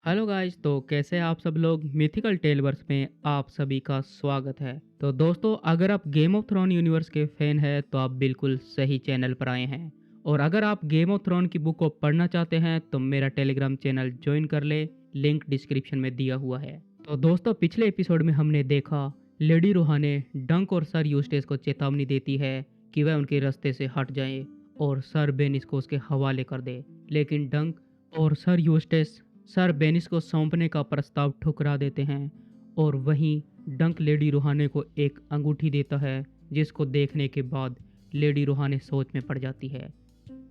Hello guys, तो कैसे हैं आप सब लोग। मिथिकल टेलवर्स में आप सभी का स्वागत है। तो दोस्तों, अगर आप गेम ऑफ थ्रोन यूनिवर्स के फैन हैं तो आप बिल्कुल सही चैनल पर आए हैं। और अगर आप गेम ऑफ थ्रोन की बुक को पढ़ना चाहते हैं तो मेरा टेलीग्राम चैनल ज्वाइन कर ले, लिंक डिस्क्रिप्शन में दिया हुआ है। तो दोस्तों, पिछले एपिसोड में हमने देखा लेडी रूहाने डंक और सर यूस्टेस को चेतावनी देती है कि वह उनके रास्ते से हट जाए और सर बेनिस को उसके हवाले कर दे। लेकिन डंक और सर यूस्टेस सर बेनिस को सौंपने का प्रस्ताव ठुकरा देते हैं। और वहीं डंक लेडी रूहाने को एक अंगूठी देता है, जिसको देखने के बाद लेडी रूहाने सोच में पड़ जाती है।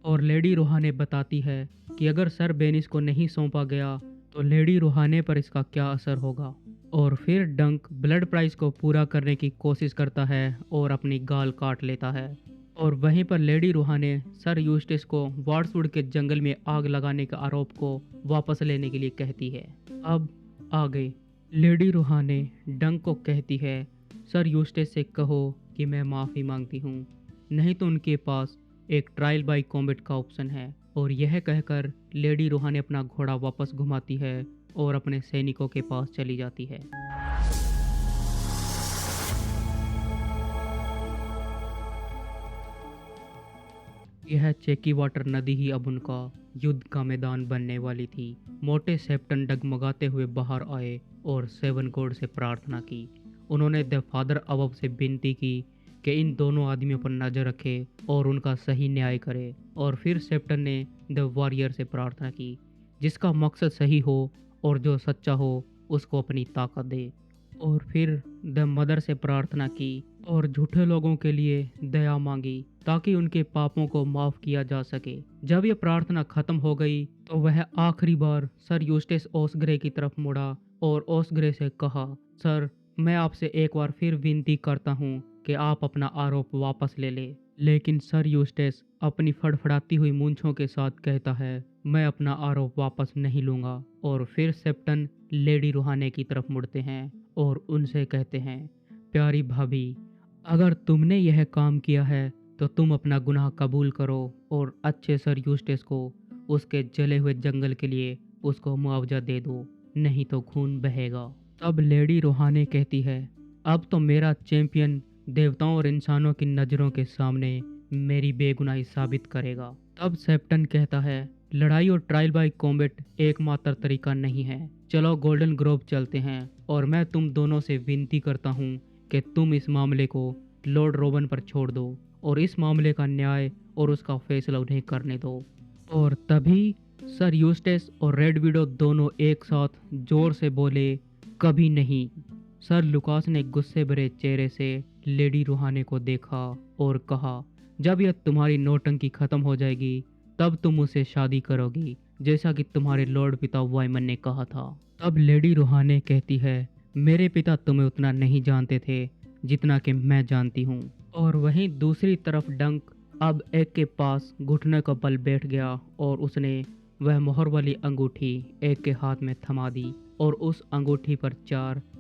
और लेडी रूहाने बताती है कि अगर सर बेनिस को नहीं सौंपा गया तो लेडी रूहाने पर इसका क्या असर होगा। और फिर डंक ब्लड प्राइस को पूरा करने की कोशिश करता है और अपनी गाल काट लेता है। और वहीं पर लेडी रूहाने सर यूस्टिस को वार्ड्सवुड के जंगल में आग लगाने के आरोप को वापस लेने के लिए कहती है। अब आगे लेडी रूहाने डंक को कहती है, सर यूस्टिस से कहो कि मैं माफ़ी मांगती हूँ, नहीं तो उनके पास एक ट्रायल बाई कॉम्बैट का ऑप्शन है। और यह कहकर लेडी रूहाने अपना घोड़ा वापस घुमाती है और अपने सैनिकों के पास चली जाती है। यह चेकी वाटर नदी ही अब उनका युद्ध का मैदान बनने वाली थी। मोटे सेप्टन डगमगाते हुए बाहर आए और सेवन गॉड से प्रार्थना की। उन्होंने द फादर अबब से विनती की कि इन दोनों आदमियों पर नजर रखे और उनका सही न्याय करे। और फिर सेप्टन ने द वॉरियर से प्रार्थना की, जिसका मकसद सही हो और जो सच्चा हो उसको अपनी ताकत दे। और फिर द मदर से प्रार्थना की और झूठे लोगों के लिए दया मांगी ताकि उनके पापों को माफ किया जा सके। जब यह प्रार्थना खत्म हो गई तो वह आखिरी बार सर यूस्टेस ओसग्रे की तरफ मुड़ा और ओसग्रे से कहा, सर, मैं आपसे एक बार फिर विनती करता हूँ कि आप अपना आरोप वापस ले ले। लेकिन सर यूस्टेस अपनी फड़फड़ाती हुई मूंछों के साथ कहता है, मैं अपना आरोप वापस नहीं लूंगा। और फिर सेप्टन लेडी रूहाने की तरफ मुड़ते हैं और उनसे कहते हैं, प्यारी भाभी, अगर तुमने यह काम किया है तो तुम अपना गुनाह कबूल करो और अच्छे सर यूस्टेस को उसके जले हुए जंगल के लिए उसको मुआवजा दे दो, नहीं तो खून बहेगा। तब लेडी रूहाने कहती है, अब तो मेरा चैंपियन देवताओं और इंसानों की नज़रों के सामने मेरी बेगुनाही साबित करेगा। तब सेप्टन कहता है, लड़ाई और ट्रायल बाय कॉम्बैट एकमात्र तरीका नहीं है। चलो गोल्डन ग्रोव चलते हैं और मैं तुम दोनों से विनती करता हूँ कि तुम इस मामले को लॉर्ड रोवन पर छोड़ दो और इस मामले का न्याय और उसका फैसला उन्हें करने दो। और तभी सर यूस्टेस और रेड विडो दोनों एक साथ जोर से बोले, कभी नहीं। सर लुकास ने गुस्से भरे चेहरे से लेडी रूहाने को देखा और कहा, जब यह तुम्हारी नौटंकी खत्म हो जाएगी तब तुम उसे शादी करोगी, जैसा कि तुम्हारे लॉर्ड पिता वाइमन ने कहा था। तब लेडी रूहाने कहती है, मेरे पिता तुम्हें उतना नहीं जानते थे जितना कि मैं जानती हूँ। और वहीं दूसरी तरफ डंक अब एक के पास घुटने का बल बैठ गया और उसने वह मोहर वाली अंगूठी एक के हाथ में थमा दी। और उस अंगूठी पर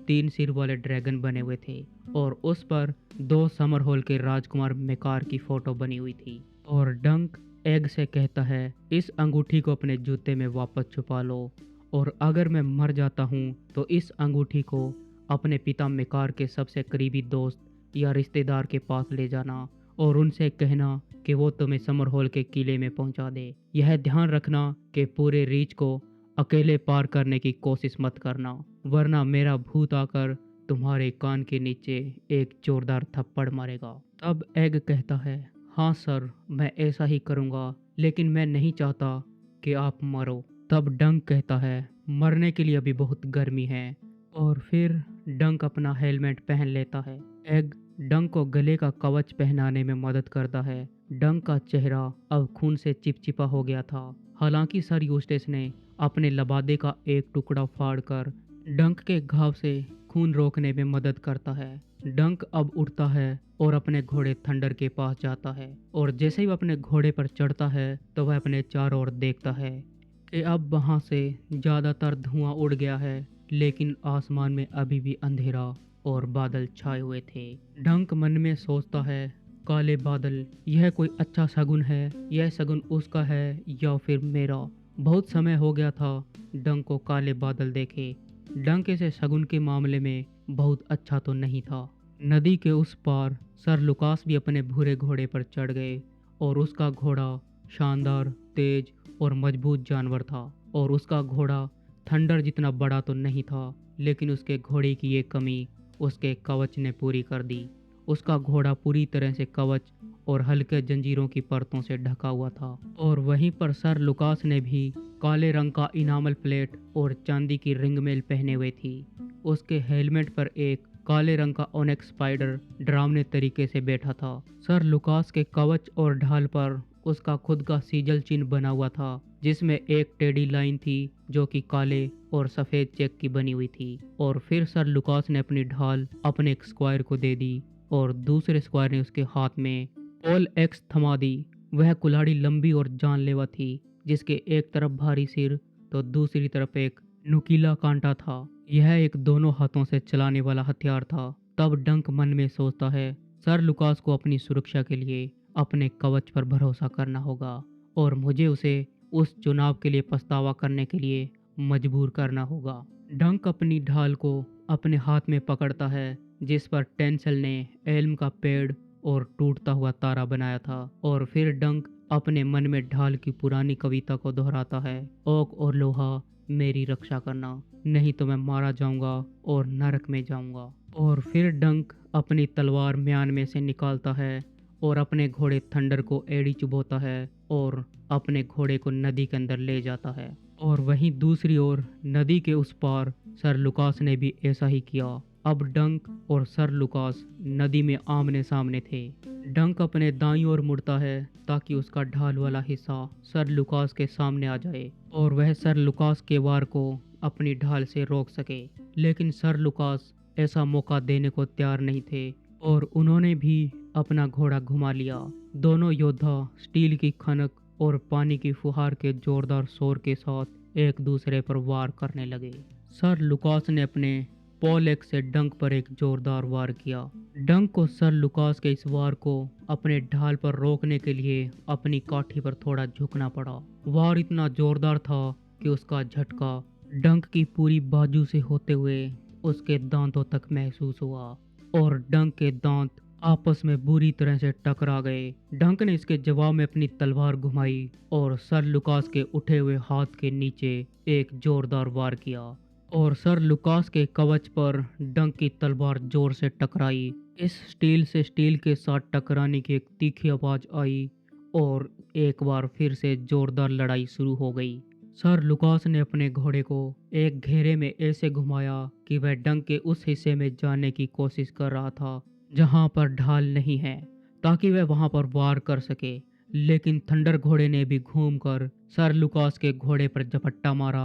तीन सिर वाले ड्रैगन बने हुए थे और उस पर दो समर हॉल के राजकुमार मेकार की फोटो बनी हुई थी। और डंक एग से कहता है, इस अंगूठी को अपने जूते में वापस छुपा लो और अगर मैं मर जाता हूँ तो इस अंगूठी को अपने पिता मेकार के सबसे करीबी दोस्त या रिश्तेदार के पास ले जाना और उनसे कहना कि वो तुम्हें समर हॉल के किले में पहुंचा दे। यह ध्यान रखना कि पूरे रीच को अकेले पार करने की कोशिश मत करना, वरना मेरा भूत आकर तुम्हारे कान के नीचे एक जोरदार थप्पड़ मारेगा। तब एग कहता है, हाँ सर, मैं ऐसा ही करूँगा, लेकिन मैं नहीं चाहता कि आप मरो। तब डंक कहता है, मरने के लिए अभी बहुत गर्मी है। और फिर डंक अपना हेलमेट पहन लेता है। एग डंक को गले का कवच पहनाने में मदद करता है। डंक का चेहरा अब खून से चिपचिपा हो गया था। हालांकि सर यूस्टेस ने अपने लबादे का एक टुकड़ा फाड़कर डंक के घाव से खून रोकने में मदद करता है। डंक अब उठता है और अपने घोड़े थंडर के पास जाता है। और जैसे ही वह अपने घोड़े पर चढ़ता है तो वह अपने चारों ओर देखता है कि अब वहाँ से ज़्यादातर धुआं उड़ गया है, लेकिन आसमान में अभी भी अंधेरा और बादल छाए हुए थे। डंक मन में सोचता है, काले बादल, यह कोई अच्छा शगुन है? यह शगुन उसका है या फिर मेरा? बहुत समय हो गया था डंक को काले बादल देखे। डंक इसे शगुन के मामले में बहुत अच्छा तो नहीं था। नदी के उस पार सर लुकास भी अपने भूरे घोड़े पर चढ़ गए और उसका घोड़ा शानदार, तेज और मजबूत जानवर था। और उसका घोड़ा थंडर जितना बड़ा तो नहीं था, लेकिन उसके घोड़े की ये कमी उसके कवच ने पूरी कर दी। उसका घोड़ा पूरी तरह से कवच और हल्के जंजीरों की परतों से ढका हुआ था। और वहीं पर सर लुकास ने भी काले रंग का इनामल प्लेट और चांदी की रिंग मेल पहने हुए थी। उसके हेलमेट पर एक काले रंग का ओनेक्स स्पाइडर डरावने तरीके से बैठा था। सर लुकास के कवच और ढाल पर उसका खुद का सीजल चिन्ह बना हुआ था, जिसमें एक टेढ़ी लाइन थी जो कि काले और सफेद चेक की बनी हुई थी। और फिर सर लुकास ने अपनी ढाल अपने एक स्क्वायर को दे दी और दूसरे स्क्वायर ने उसके हाथ में पोल एक्स थमा दी। वह कुल्हाड़ी लंबी और जानलेवा थी, जिसके एक तरफ भारी सिर तो दूसरी तरफ एक नुकीला कांटा था। यह एक दोनों हाथों से चलाने वाला हथियार था। तब डंक मन में सोचता है, सर लुकास को अपनी सुरक्षा के लिए अपने कवच पर भरोसा करना होगा और मुझे उसे उस चुनाव के लिए पछतावा करने के लिए मजबूर करना होगा। डंक अपनी ढाल को अपने हाथ में पकड़ता है, जिस पर टेंसल ने एल्म का पेड़ और टूटता हुआ तारा बनाया था। और फिर डंक अपने मन में ढाल की पुरानी कविता को दोहराता है, ओक और लोहा मेरी रक्षा करना, नहीं तो मैं मारा जाऊंगा और नरक में जाऊंगा। और फिर डंक अपनी तलवार म्यान में से निकालता है और अपने घोड़े थंडर को एड़ी चुभोता है और अपने घोड़े को नदी के अंदर ले जाता है। और वहीं दूसरी ओर नदी के उस पार सर लुकास ने भी ऐसा ही किया। अब डंक और सर लुकास नदी में आमने सामने थे। डंक अपने दाईं ओर मुड़ता है ताकि उसका ढाल वाला हिस्सा सर लुकास के सामने आ जाए और वह सर लुकास के वार को अपनी ढाल से रोक सके। लेकिन सर लुकास ऐसा मौका देने को तैयार नहीं थे और उन्होंने भी अपना घोड़ा घुमा लिया। दोनों योद्धा स्टील की खनक और पानी की फुहार के जोरदार शोर के साथ एक दूसरे पर वार करने लगे। सर लुकास ने अपने पोलेक्स से डंक पर एक जोरदार वार किया। डंक को सर लुकास के इस वार को अपने ढाल पर रोकने के लिए अपनी काठी पर थोड़ा झुकना पड़ा। वार इतना जोरदार था कि उसका झटका डंक की पूरी बाजू से होते हुए उसके दांतों तक महसूस हुआ और डंक के दांत आपस में बुरी तरह से टकरा गए। डंक ने इसके जवाब में अपनी तलवार घुमाई और सर लुकास के उठे हुए हाथ के नीचे एक जोरदार वार किया और सर लुकास के कवच पर डंक की तलवार जोर से टकराई। इस स्टील से स्टील के साथ टकराने की एक तीखी आवाज आई और एक बार फिर से जोरदार लड़ाई शुरू हो गई। सर लुकास ने अपने घोड़े को एक घेरे में ऐसे घुमाया कि वह डंक के उस हिस्से में जाने की कोशिश कर रहा था जहां पर ढाल नहीं है, ताकि वह वहां पर वार कर सके। लेकिन थंडर घोड़े ने भी घूमकर सर लुकास के घोड़े पर झपट्टा मारा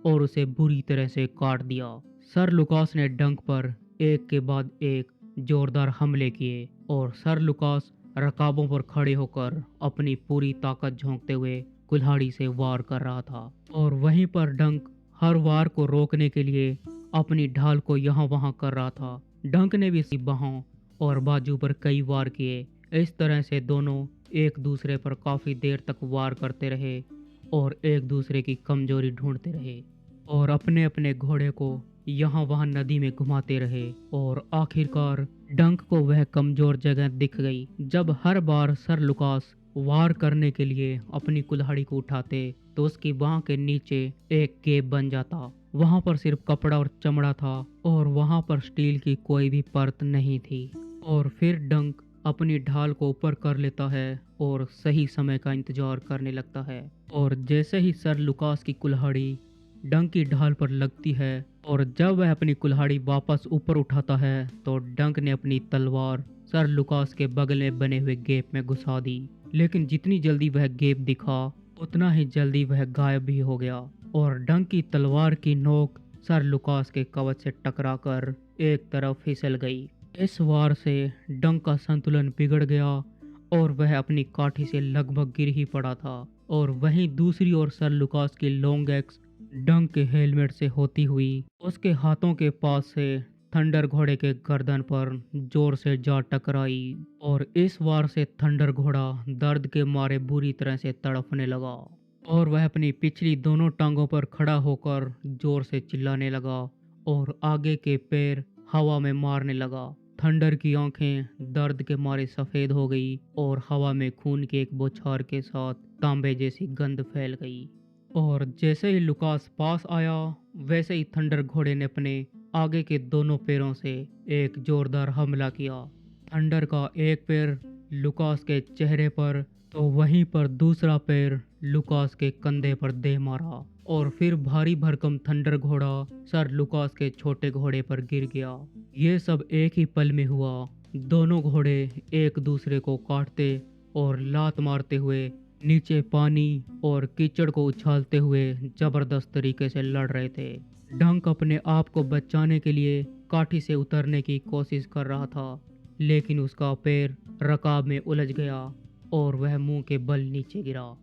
और उसे बुरी तरह से काट दिया। सर लुकास ने डंक पर एक के बाद एक जोरदार हमले किए और सर लुकास रकाबों पर खड़े होकर अपनी पूरी ताकत झोंकते हुए कुल्हाड़ी से वार कर रहा था। और वहीं पर डंक हर वार को रोकने के लिए अपनी ढाल को यहाँ वहाँ कर रहा था। डंक ने भी बाहों और बाजू पर कई वार किए। इस तरह से दोनों एक दूसरे पर काफी देर तक वार करते रहे और एक दूसरे की कमजोरी ढूंढते रहे और अपने अपने घोड़े को यहाँ वहाँ नदी में घुमाते रहे। और आखिरकार डंक को वह कमजोर जगह दिख गई। जब हर बार सर लुकास वार करने के लिए अपनी कुल्हाड़ी को उठाते तो उसकी बाह के नीचे एक गैप बन जाता। वहां पर सिर्फ कपड़ा और चमड़ा था और वहां पर स्टील की कोई भी परत नहीं थी। और फिर डंक अपनी ढाल को ऊपर कर लेता है और सही समय का इंतजार करने लगता है। और जैसे ही सर लुकास की कुल्हाड़ी डंक की ढाल पर लगती है और जब वह अपनी कुल्हाड़ी वापस ऊपर उठाता है तो डंक ने अपनी तलवार सर लुकास के बगल में बने हुए गैप में घुसा दी। लेकिन जितनी जल्दी वह गैप दिखा उतना ही जल्दी वह गायब भी हो गया और डंक की तलवार की नोक सर लुकास के कवच से टकराकर एक तरफ फिसल गई। इस वार से डंक का संतुलन बिगड़ गया और वह अपनी काठी से लगभग गिर ही पड़ा था। और वहीं दूसरी ओर सर लुकास की लॉन्ग एक्स डंक के हेलमेट से होती हुई उसके हाथों के पास से थंडर घोड़े के गर्दन पर जोर से जा टकराई और इस वार से थंडर घोड़ा दर्द के मारे बुरी तरह से तड़पने लगा। और वह अपनी पिछली दोनों टांगों पर खड़ा होकर जोर से चिल्लाने लगा और आगे के पैर हवा में मारने लगा। थंडर की आंखें दर्द के मारे सफेद हो गई और हवा में खून के एक बौछार के साथ तांबे जैसी गंध फैल गई। और जैसे ही लुकास पास आया, वैसे ही थंडर घोड़े ने अपने आगे के दोनों पैरों से एक जोरदार हमला किया। थंडर का एक पैर लुकास के चेहरे पर, तो वहीं पर दूसरा पैर लुकास के कंधे पर दे मारा और फिर भारी भरकम थंडर घोड़ा सर लुकास के छोटे घोड़े पर गिर गया। ये सब एक ही पल में हुआ। दोनों घोड़े एक दूसरे को काटते और लात मारते हुए नीचे पानी और कीचड़ को उछालते हुए जबरदस्त तरीके से लड़ रहे थे। डंक अपने आप को बचाने के लिए काठी से उतरने की कोशिश कर रहा था, लेकिन उसका पैर रकाब में उलझ गया और वह मुंह के बल नीचे गिरा।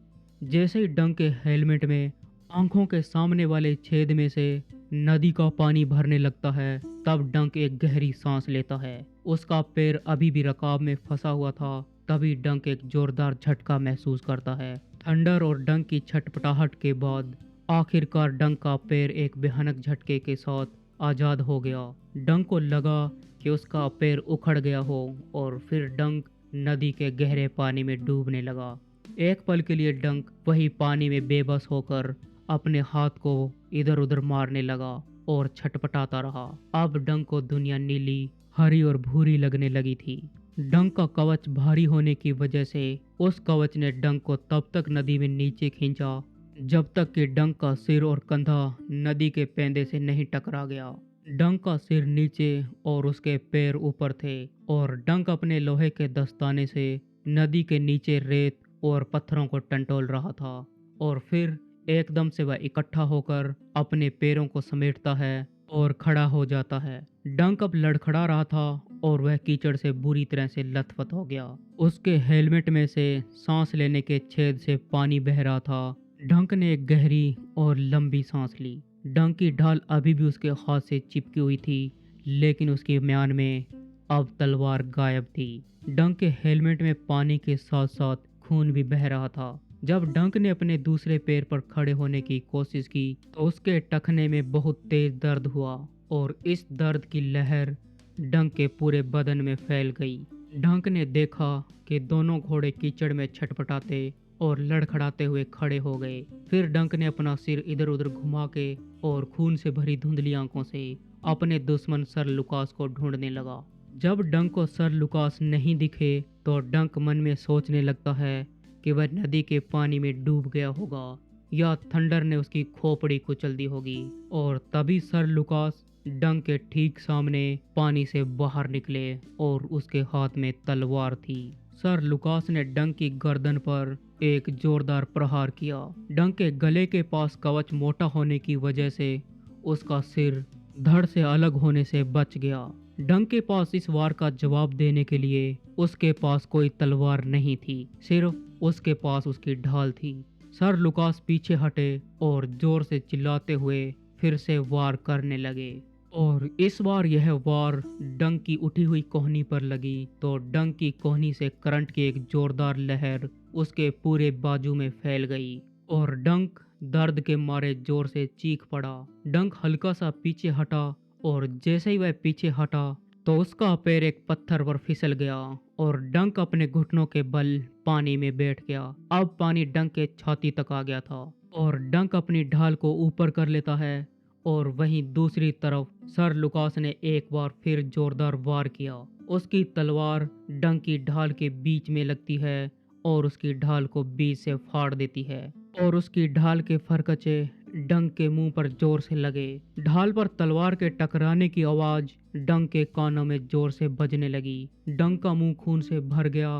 जैसे ही डंक के हेलमेट में आंखों के सामने वाले छेद में से नदी का पानी भरने लगता है, तब डंक एक गहरी सांस लेता है। उसका पैर अभी भी रकाब में फंसा हुआ था। तभी डंक एक जोरदार झटका महसूस करता है। थंडर और डंक की छटपटाहट के बाद आखिरकार डंक का पैर एक भयानक झटके के साथ आजाद हो गया। डंक को लगा कि उसका पैर उखड़ गया हो और फिर डंक नदी के गहरे पानी में डूबने लगा। एक पल के लिए डंक वही पानी में बेबस होकर अपने हाथ को इधर उधर मारने लगा और छटपटाता रहा। अब डंक को दुनिया नीली, हरी और भूरी लगने लगी थी। डंक का कवच भारी होने की वजह से उस कवच ने डंक को तब तक नदी में नीचे खींचा जब तक कि डंक का सिर और कंधा नदी के पेंदे से नहीं टकरा गया। डंक का सिर नीचे और उसके पैर ऊपर थे और डंक अपने लोहे के दस्ताने से नदी के नीचे रेत और पत्थरों को टंटोल रहा था और फिर एकदम से वह इकट्ठा होकर अपने पैरों को समेटता है और खड़ा हो जाता है। डंक अब लड़खड़ा रहा था और वह कीचड़ से बुरी तरह से लथपथ हो गया। उसके हेलमेट में से सांस लेने के छेद से पानी बह रहा था। डंक ने एक गहरी और लंबी सांस ली। डंक की ढाल अभी भी उसके हाथ से चिपकी हुई थी, लेकिन उसकी म्यान में अब तलवार गायब थी। डंक के हेलमेट में पानी के साथ साथ खून भी बह रहा था। जब डंक ने अपने दूसरे पैर पर खड़े होने की कोशिश की तो उसके टखने में बहुत तेज दर्द हुआ और इस दर्द की लहर डंक के पूरे बदन में फैल गई। डंक ने देखा कि दोनों घोड़े कीचड़ में छटपटाते और लड़खड़ाते हुए खड़े हो गए। फिर डंक ने अपना सिर इधर उधर घुमा के और खून से भरी धुंधली आंखों से अपने दुश्मन सर लुकास को ढूंढने लगा। जब डंक को सर लुकास नहीं दिखे तो डंक मन में सोचने लगता है कि वह नदी के पानी में डूब गया होगा या थंडर ने उसकी खोपड़ी कुचल दी होगी। और तभी सर लुकास डंक के ठीक सामने पानी से बाहर निकले और उसके हाथ में तलवार थी। सर लुकास ने डंक की गर्दन पर एक जोरदार प्रहार किया। डंक के गले के पास कवच मोटा होने की वजह से उसका सिर धड़ से अलग होने से बच गया। डंक के पास इस वार का जवाब देने के लिए उसके पास कोई तलवार नहीं थी, सिर्फ उसके पास उसकी ढाल थी। सर लुकास पीछे हटे और जोर से चिल्लाते हुए फिर से वार करने लगे और इस बार यह वार डंक की उठी हुई कोहनी पर लगी तो डंक की कोहनी से करंट की एक जोरदार लहर उसके पूरे बाजू में फैल गई और डंक दर्द के मारे जोर से चीख पड़ा। डंक हल्का सा पीछे हटा और जैसे ही वह पीछे हटा तो उसका पैर एक पत्थर पर फिसल गया और डंक अपने घुटनों के बल पानी में बैठ गया। अब पानी डंक के छाती तक आ गया था और डंक अपनी ढाल को ऊपर कर लेता है और वहीं दूसरी तरफ सर लुकास ने एक बार फिर जोरदार वार किया। उसकी तलवार डंक की ढाल के बीच में लगती है और उसकी ढाल को बीच से फाड़ देती है और उसकी ढाल के फरकचे डंक के मुंह पर जोर से लगे। ढाल पर तलवार के टकराने की आवाज डंक के कानों में जोर से बजने लगी। डंक का मुंह खून से भर गया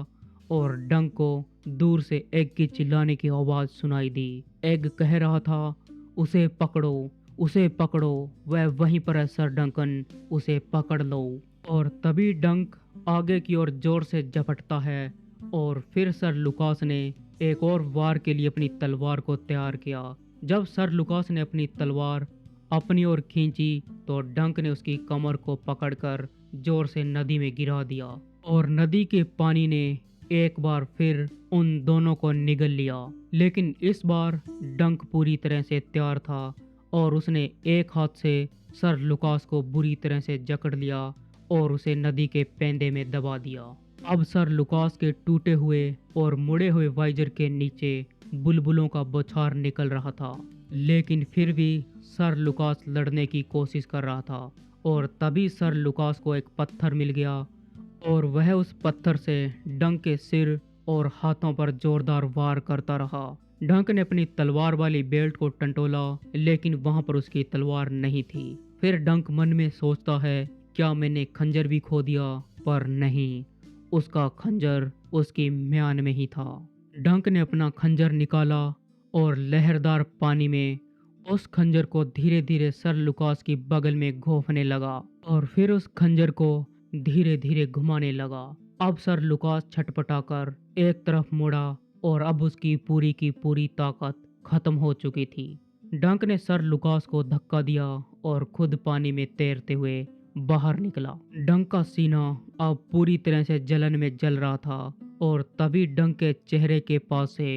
और डंक को दूर से एग की चिल्लाने की आवाज सुनाई दी। एग कह रहा था, उसे पकड़ो, उसे पकड़ो, वह वहीं पर है सर डंकन, उसे पकड़ लो। और तभी डंक आगे की ओर जोर से झपटता है और फिर सर लुकास ने एक और वार के लिए अपनी तलवार को तैयार किया। जब सर लुकास ने अपनी तलवार अपनी ओर खींची तो डंक ने उसकी कमर को पकड़कर जोर से नदी में गिरा दिया और नदी के पानी ने एक बार फिर उन दोनों को निगल लिया। लेकिन इस बार डंक पूरी तरह से तैयार था और उसने एक हाथ से सर लुकास को बुरी तरह से जकड़ लिया और उसे नदी के पेंदे में दबा दिया। अब सर लुकास के टूटे हुए और मुड़े हुए वाइजर के नीचे बुलबुलों का बौछार निकल रहा था, लेकिन फिर भी सर लुकास लड़ने की कोशिश कर रहा था। और तभी सर लुकास को एक पत्थर मिल गया और वह उस पत्थर से डंक के सिर और हाथों पर जोरदार वार करता रहा। डंक ने अपनी तलवार वाली बेल्ट को टंटोला, लेकिन वहां पर उसकी तलवार नहीं थी। फिर डंक मन में सोचता है, क्या मैंने खंजर भी खो दिया? पर नहीं, उसका खंजर उसकी म्यान में ही था। डंक ने अपना खंजर निकाला और लहरदार पानी में उस खंजर को धीरे धीरे सर लुकास की बगल में घोंपने लगा और फिर उस खंजर को धीरे धीरे घुमाने लगा। अब सर लुकास छटपटाकर एक तरफ मुड़ा और अब उसकी पूरी की पूरी ताकत खत्म हो चुकी थी। डंक ने सर लुकास को धक्का दिया और खुद पानी में तैरते हुए बाहर निकला। डंक का सीना अब पूरी तरह से जलन में जल रहा था और तभी डंक के चेहरे के पास से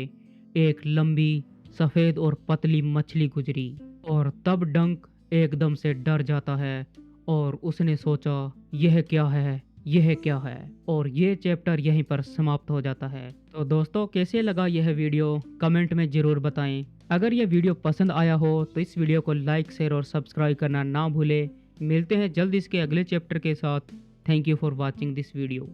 एक लंबी सफेद और पतली मछली गुजरी और तब डंक एकदम से डर जाता है और उसने सोचा, यह क्या है, यह क्या है। और ये चैप्टर यहीं पर समाप्त हो जाता है। तो दोस्तों, कैसे लगा यह वीडियो कमेंट में ज़रूर बताएं। अगर यह वीडियो पसंद आया हो तो इस वीडियो को लाइक, शेयर और सब्सक्राइब करना ना भूलें। मिलते हैं जल्द इसके अगले चैप्टर के साथ। Thank you for watching this video.